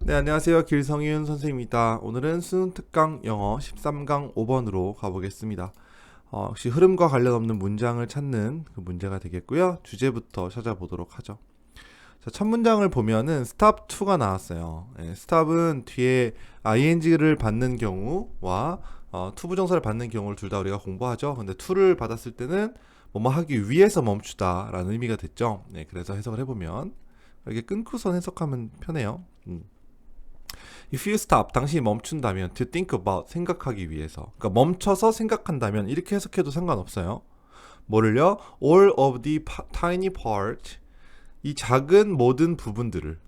네, 안녕하세요. 길성윤 선생님입니다. 오늘은 수능 특강 영어 13강 5번으로 가보겠습니다. 역시 흐름과 관련 없는 문장을 찾는 그 문제가 되겠고요. 주제부터 찾아보도록 하죠. 자, 첫 문장을 보면은 stop to가 나왔어요. stop은 뒤에 ing를 받는 경우와 to 부정사를 받는 경우를 둘 다 우리가 공부하죠. 근데 to를 받았을 때는 뭐뭐 하기 위해서 멈추다 라는 의미가 됐죠. 네, 그래서 해석을 해보면 이렇게 끊고선 해석하면 편해요. If you stop, 당신이 멈춘다면 to think about, 생각하기 위해서. 그러니까 멈춰서 생각한다면 이렇게 해석해도 상관없어요. 뭐를요? All of the tiny parts, 이 작은 모든 부분들을.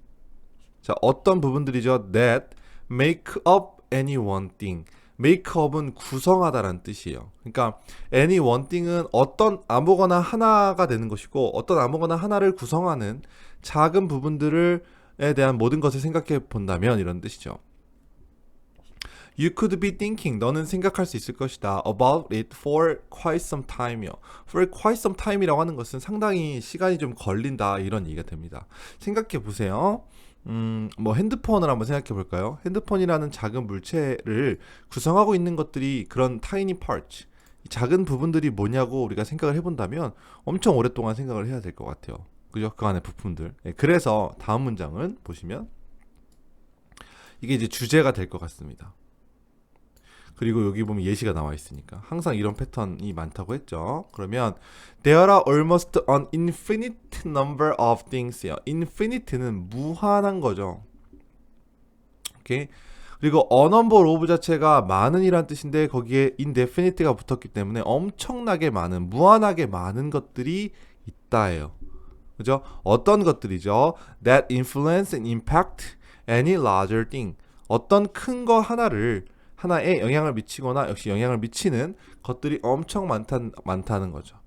자, 어떤 부분들이죠? That make up any one thing. make up은 구성하다라는 뜻이에요. 그러니까 any one thing은 어떤 아무거나 하나가 되는 것이고 어떤 아무거나 하나를 구성하는 작은 부분들을 에 대한 모든 것을 생각해 본다면 이런 뜻이죠. You could be thinking, 너는 생각할 수 있을 것이다. About it for quite some time이요. For quite some time이라고 하는 것은 상당히 시간이 좀 걸린다 이런 얘기가 됩니다. 생각해 보세요. 뭐 핸드폰을 한번 생각해 볼까요? 핸드폰이라는 작은 물체를 구성하고 있는 것들이 그런 tiny parts, 작은 부분들이 뭐냐고 우리가 생각을 해본다면 엄청 오랫동안 생각을 해야 될 것 같아요. 그죠? 그 안에 부품들. 그래서 다음 문장은 보시면 이게 이제 주제가 될 것 같습니다. 그리고 여기 보면 예시가 나와 있으니까 항상 이런 패턴이 많다고 했죠. 그러면 there are almost an infinite number of things요. infinite는 무한한 거죠. 오케이. 그리고 a number of 자체가 많은이란 뜻인데 거기에 indefinite가 붙었기 때문에 엄청나게 많은, 무한하게 많은 것들이 있다예요. 그죠? 어떤 것들이죠? That influence and impact any larger thing. 어떤 큰 거 하나에 영향을 미치거나 역시 영향을 미치는 것들이 엄청 많다는 거죠.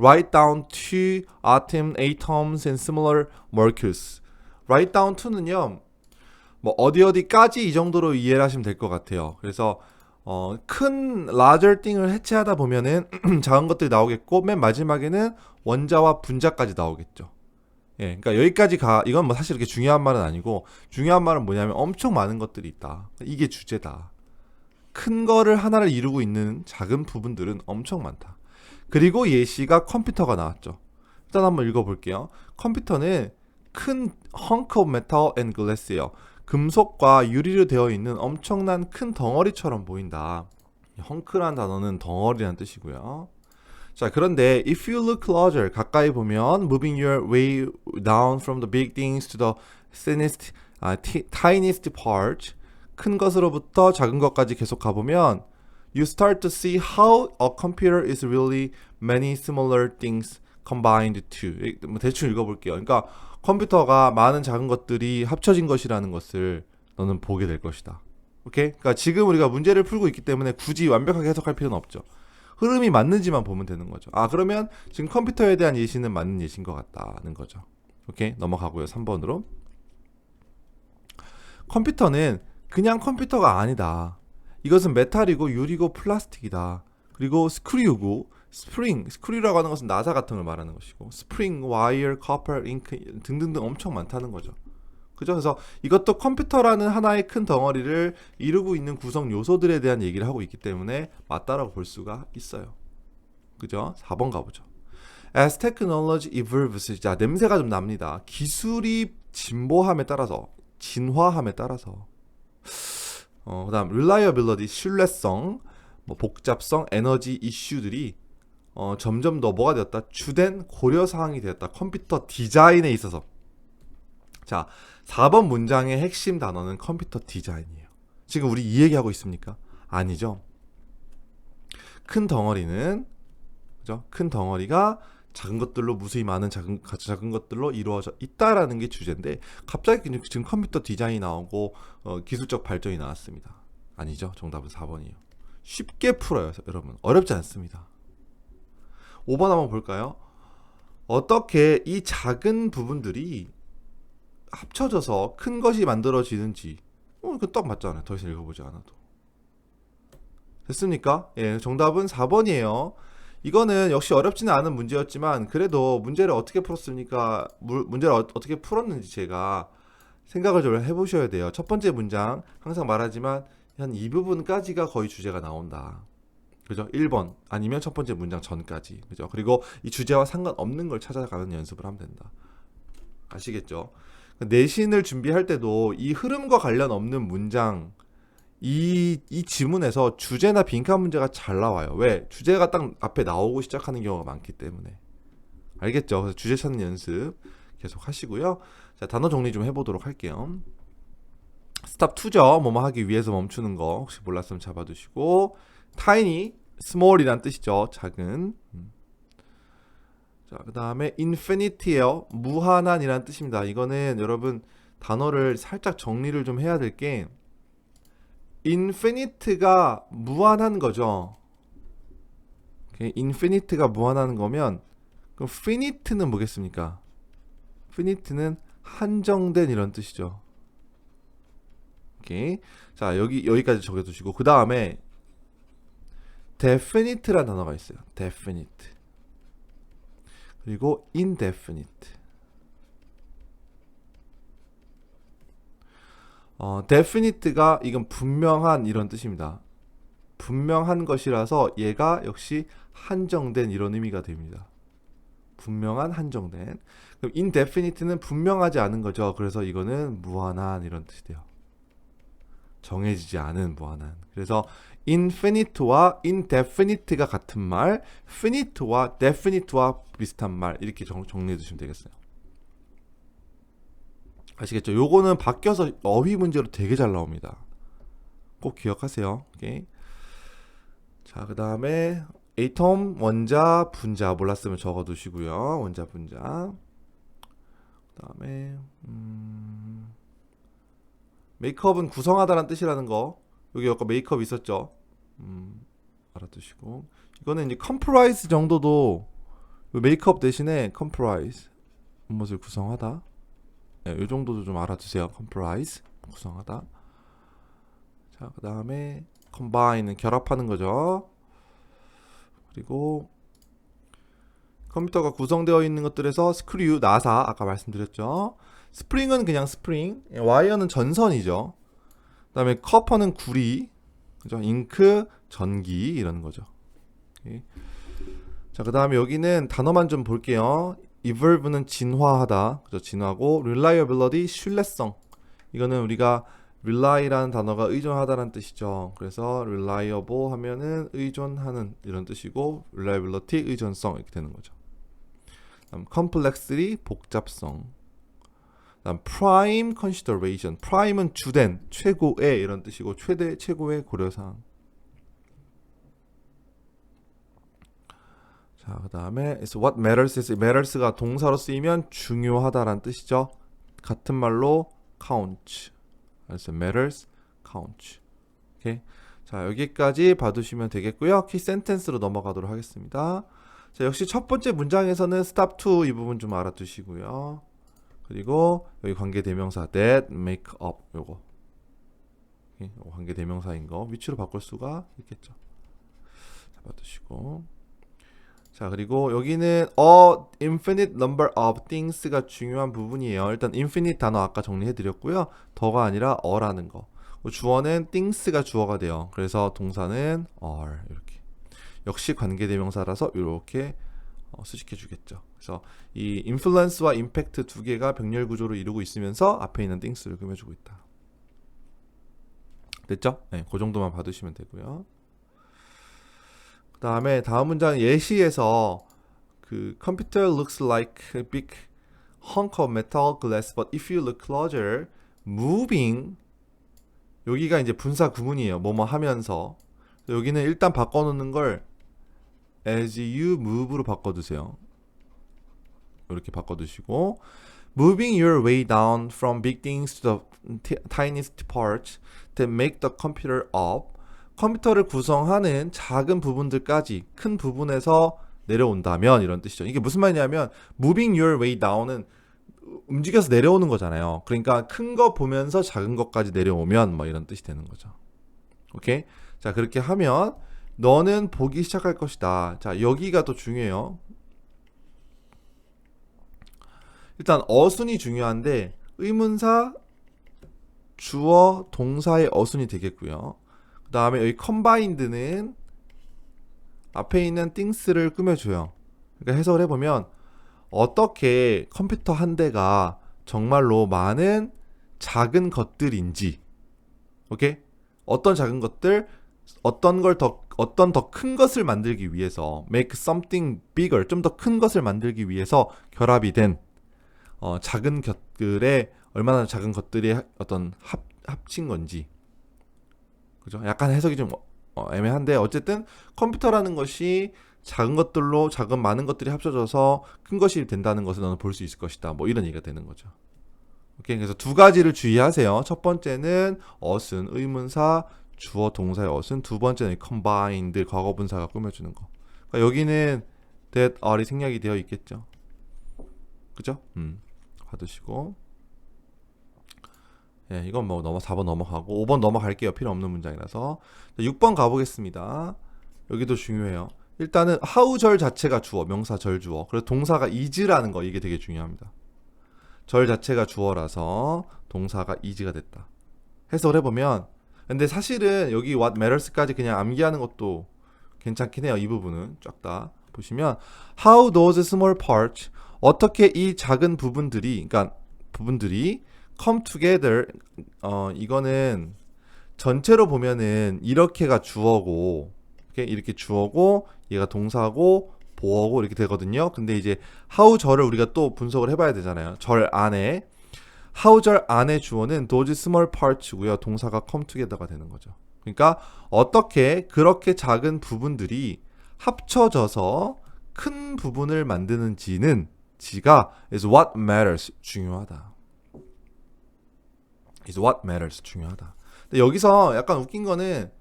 Write down to atoms and similar molecules. Write down to는요. 뭐 어디까지 이 정도로 이해를 하시면 될 것 같아요. 그래서 큰 larger thing을 해체하다 보면은 작은 것들이 나오겠고 맨 마지막에는 원자와 분자까지 나오겠죠. 예, 그러니까 여기까지 이건 뭐 사실 이렇게 중요한 말은 아니고 중요한 말은 뭐냐면 엄청 많은 것들이 있다. 이게 주제다. 큰 거를 하나를 이루고 있는 작은 부분들은 엄청 많다. 그리고 예시가 컴퓨터가 나왔죠. 일단 한번 읽어볼게요. 컴퓨터는 큰 hunk of metal and glass예요. 금속과 유리로 되어 있는 엄청난 큰 덩어리처럼 보인다. 헝크란 단어는 덩어리라는 뜻이고요. 자, 그런데 if you look closer, 가까이 보면 moving your way down from the big things to the thinnest, tiniest part, 큰 것으로부터 작은 것까지 계속 가보면 you start to see how a computer is really many similar things combined to. 대충 읽어볼게요. 그러니까 컴퓨터가 많은 작은 것들이 합쳐진 것이라는 것을 너는 보게 될 것이다. 오케이? 그러니까 지금 우리가 문제를 풀고 있기 때문에 굳이 완벽하게 해석할 필요는 없죠. 흐름이 맞는지만 보면 되는 거죠. 그러면 지금 컴퓨터에 대한 예시는 맞는 예시인 것 같다는 거죠. 오케이? 넘어가고요. 3번으로. 컴퓨터는 그냥 컴퓨터가 아니다. 이것은 메탈이고 유리고 플라스틱이다. 그리고 스크류고 스크류라고 하는 것은 나사 같은 걸 말하는 것이고 스프링, 와이어, 커퍼, 잉크 등등등 엄청 많다는 거죠. 그죠? 그래서 이것도 컴퓨터라는 하나의 큰 덩어리를 이루고 있는 구성 요소들에 대한 얘기를 하고 있기 때문에 맞다라고 볼 수가 있어요. 그죠? 4번 가보죠. As technology evolves, 자, 냄새가 좀 납니다. 기술이 진보함에 따라서, 진화함에 따라서, 그다음 reliability, 신뢰성, 뭐 복잡성, 에너지 이슈들이 점점 더 뭐가 되었다? 주된 고려 사항이 되었다. 컴퓨터 디자인에 있어서. 자, 4번 문장의 핵심 단어는 컴퓨터 디자인이에요. 지금 우리 이 얘기하고 있습니까? 아니죠. 큰 덩어리는, 그죠? 큰 덩어리가 작은 것들로 무수히 많은 작은 것들로 이루어져 있다라는 게 주제인데 갑자기 지금 컴퓨터 디자인이 나오고 기술적 발전이 나왔습니다. 아니죠. 정답은 4번이에요. 쉽게 풀어요, 여러분. 어렵지 않습니다. 5번 한번 볼까요? 어떻게 이 작은 부분들이 합쳐져서 큰 것이 만들어지는지. 이거 딱 맞잖아요. 더 이상 읽어보지 않아도. 됐습니까? 예, 정답은 4번이에요. 이거는 역시 어렵지는 않은 문제였지만 그래도 문제를 어떻게 풀었습니까? 문제를 어떻게 풀었는지 제가 생각을 좀 해보셔야 돼요. 첫 번째 문장 항상 말하지만 한 이 부분까지가 거의 주제가 나온다. 그죠? 1번 아니면 첫 번째 문장 전까지. 그죠? 그리고 이 주제와 상관없는 걸 찾아가는 연습을 하면 된다. 아시겠죠? 내신을 준비할 때도 이 흐름과 관련 없는 문장 이 지문에서 주제나 빈칸 문제가 잘 나와요. 왜? 주제가 딱 앞에 나오고 시작하는 경우가 많기 때문에. 알겠죠? 그래서 주제 찾는 연습 계속 하시고요. 자, 단어 정리 좀 해보도록 할게요. 스탑 2죠. 뭐뭐 하기 위해서 멈추는 거 혹시 몰랐으면 잡아두시고, tiny, small이란 뜻이죠. 작은. 자, 그 다음에 infinity예요. 무한한이란 뜻입니다. 이거는 여러분 단어를 살짝 정리를 좀 해야 될 게, infinite가 무한한 거죠. infinite가 무한한 거면 그럼 finite는 뭐겠습니까? finite는 한정된 이런 뜻이죠. 오케이. 자, 여기까지 적어두시고, 그 다음에 definite라는 단어가 있어요. definite. 그리고 indefinite. definite가 이건 분명한 이런 뜻입니다. 분명한 것이라서 얘가 역시 한정된 이런 의미가 됩니다. 분명한, 한정된. 그럼 indefinite는 분명하지 않은 거죠. 그래서 이거는 무한한 이런 뜻이 돼요. 정해지지 않은 무한한. 그래서 infinite와 indefinite가 같은 말, finite와 definite와 비슷한 말, 이렇게 정리해 두시면 되겠어요. 아시겠죠? 요거는 바뀌어서 어휘 문제로 되게 잘 나옵니다. 꼭 기억하세요. 오케이. 자, 그 다음에 atom, 원자, 분자 몰랐으면 적어두시고요. 원자, 분자. 그 다음에 메이크업은 구성하다라는 뜻이라는 거. 여기 아까 메이크업 있었죠. 알아두시고, 이거는 이제 comprise 정도도 메이크업 대신에 comprise, 무엇을 구성하다. 네, 이 정도도 좀 알아두세요. comprise, 구성하다. 자, 그 다음에 combine은 결합하는 거죠. 그리고 컴퓨터가 구성되어 있는 것들에서 스크류, 나사 아까 말씀드렸죠. 스프링은 그냥 스프링, 와이어는 전선이죠. 그 다음에 커퍼는 구리, 그죠? 잉크, 전기 이런 거죠. 오케이. 자, 그 다음에 여기는 단어만 좀 볼게요. evolve는 진화하다, 그죠? 진화고, reliability, 신뢰성. 이거는 우리가 rely라는 단어가 의존하다라는 뜻이죠. 그래서 reliable 하면은 의존하는 이런 뜻이고, reliability, 의존성 이렇게 되는 거죠. 그다음 complexity, 복잡성. 그다음 prime consideration. prime은 주된, 최고의 이런 뜻이고, 최고의 고려사항. 자, 그 다음에 it's what matters. matters가 동사로 쓰이면 중요하다라는 뜻이죠. 같은 말로 count. 그래서 matters, count. 오케이. 자, 여기까지 봐두시면 되겠고요. 키 센텐스로 넘어가도록 하겠습니다. 자, 역시 첫 번째 문장에서는 stop to 이 부분 좀 알아두시고요. 그리고 여기 관계대명사 that, make up 요거. 오케이. 관계대명사인 거 위치로 바꿀 수가 있겠죠. 자, 봐두시고. 자, 그리고 여기는 a infinite number of things가 중요한 부분이에요. 일단 infinite 단어 아까 정리해드렸고요. 더가 아니라 a라는 거. 주어는 things가 주어가 돼요. 그래서 동사는 are 이렇게. 역시 관계대명사라서 이렇게 수식해 주겠죠. 그래서 이 influence와 impact 두 개가 병렬 구조를 이루고 있으면서 앞에 있는 things를 꾸며주고 있다. 됐죠? 네, 그 정도만 봐두시면 되고요. 그 다음에 다음 문장 예시에서 그 computer looks like a big hunk of metal glass, but if you look closer, moving. 여기가 이제 분사 구문이에요. 뭐뭐 하면서. 여기는 일단 바꿔놓는 걸 as you move로 바꿔두세요. 이렇게 바꿔두시고, moving your way down from big things to the tiniest parts that make the computer up. 컴퓨터를 구성하는 작은 부분들까지 큰 부분에서 내려온다면 이런 뜻이죠. 이게 무슨 말이냐면 moving your way down은 움직여서 내려오는 거잖아요. 그러니까 큰 거 보면서 작은 것까지 내려오면 뭐 이런 뜻이 되는 거죠. 오케이? 자, 그렇게 하면 너는 보기 시작할 것이다. 자, 여기가 더 중요해요. 일단 어순이 중요한데 의문사 주어 동사의 어순이 되겠고요. 그 다음에 여기 combined는 앞에 있는 things를 꾸며줘요. 그러니까 해석을 해보면 어떻게 컴퓨터 한 대가 정말로 많은 작은 것들인지, 오케이? 어떤 작은 것들, 어떤 더 큰 것을 만들기 위해서 make something bigger, 좀 더 큰 것을 만들기 위해서 결합이 된 작은 것들의 얼마나 작은 것들이 어떤 합친 건지, 그죠? 약간 해석이 좀 애매한데 어쨌든 컴퓨터라는 것이 작은 것들로 많은 것들이 합쳐져서 큰 것이 된다는 것을 너는 볼 수 있을 것이다. 뭐 이런 얘기가 되는 거죠. 오케이, 그래서 두 가지를 주의하세요. 첫 번째는 어순, 의문사, 주어, 동사의 어순. 두 번째는 combined, 과거분사가 꾸며주는 거. 그러니까 여기는 that are이 생략이 되어 있겠죠. 그죠? 받으시고. 예, 이건 뭐 4번 넘어가고 5번 넘어갈게요. 필요 없는 문장이라서. 6번 가보겠습니다. 여기도 중요해요. 일단은 how절 자체가 주어, 명사 절주어. 그래서 동사가 is라는 거, 이게 되게 중요합니다. 절 자체가 주어라서 동사가 is가 됐다. 해석을 해보면, 근데 사실은 여기 what matters까지 그냥 암기하는 것도 괜찮긴 해요. 이 부분은 쫙 다 보시면 how those small parts, 어떻게 이 작은 부분들이, 그러니까 부분들이 come together, 이거는 전체로 보면은 이렇게가 주어고, 이렇게 주어고 얘가 동사고 보어고 이렇게 되거든요. 근데 이제 how 절을 우리가 또 분석을 해봐야 되잖아요. 절 안에 how 절 안에 주어는 those small parts고요. 동사가 come together가 되는 거죠. 그러니까 어떻게 그렇게 작은 부분들이 합쳐져서 큰 부분을 만드는지는 지가 is what matters, 중요하다. is what matters, 중요하다. 근데 여기서 약간 웃긴 거는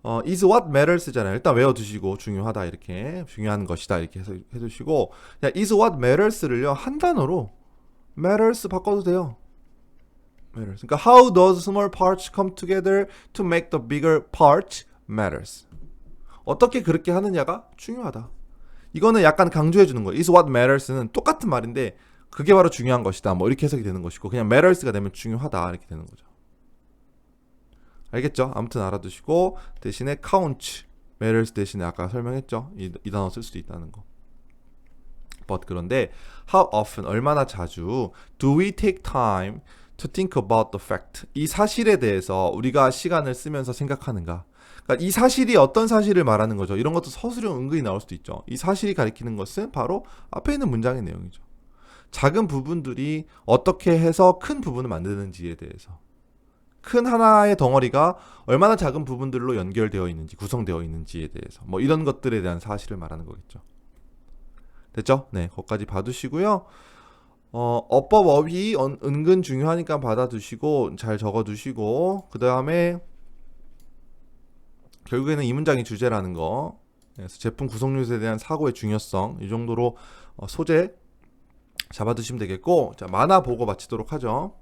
is what matters잖아요. 일단 외워두시고 중요하다, 이렇게 중요한 것이다 이렇게 해두시고, 그냥 is what matters를요 한 단어로 matters 바꿔도 돼요. matters. 그러니까 how those small parts come together to make the bigger part matters. 어떻게 그렇게 하느냐가 중요하다. 이거는 약간 강조해 주는 거예요. is what matters는 똑같은 말인데 그게 바로 중요한 것이다. 뭐 이렇게 해석이 되는 것이고, 그냥 matters가 되면 중요하다 이렇게 되는 거죠. 알겠죠? 아무튼 알아두시고, 대신에 count, matters 대신에 아까 설명했죠? 이 단어 쓸 수도 있다는 거. but 그런데 how often, 얼마나 자주 do we take time to think about the fact, 이 사실에 대해서 우리가 시간을 쓰면서 생각하는가. 그러니까 이 사실이 어떤 사실을 말하는 거죠. 이런 것도 서술형 은근히 나올 수도 있죠. 이 사실이 가리키는 것은 바로 앞에 있는 문장의 내용이죠. 작은 부분들이 어떻게 해서 큰 부분을 만드는지에 대해서, 큰 하나의 덩어리가 얼마나 작은 부분들로 연결되어 있는지, 구성되어 있는지에 대해서, 뭐 이런 것들에 대한 사실을 말하는 거겠죠. 됐죠? 네, 거기까지 봐두시고요. 어법 어휘 은근 중요하니까 받아두시고 잘 적어두시고, 그 다음에 결국에는 이 문장이 주제라는 거, 그래서 제품 구성 요소에 대한 사고의 중요성, 이 정도로 소재 잡아두시면 되겠고, 자, 만화 보고 마치도록 하죠.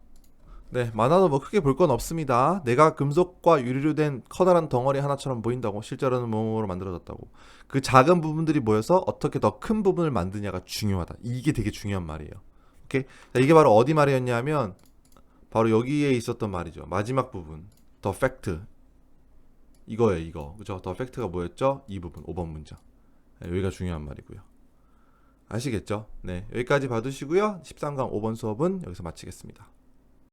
네, 만화도 뭐 크게 볼 건 없습니다. 내가 금속과 유리로 된 커다란 덩어리 하나처럼 보인다고, 실제로는 몸으로 만들어졌다고. 그 작은 부분들이 모여서 어떻게 더 큰 부분을 만드냐가 중요하다. 이게 되게 중요한 말이에요. 오케이? 자, 이게 바로 어디 말이었냐면 바로 여기에 있었던 말이죠. 마지막 부분, the fact, 이거예요. 이거, 그죠? the fact가 뭐였죠? 이 부분, 5번 문장. 네, 여기가 중요한 말이고요. 아시겠죠? 네, 여기까지 봐두시고요. 13강 5번 수업은 여기서 마치겠습니다.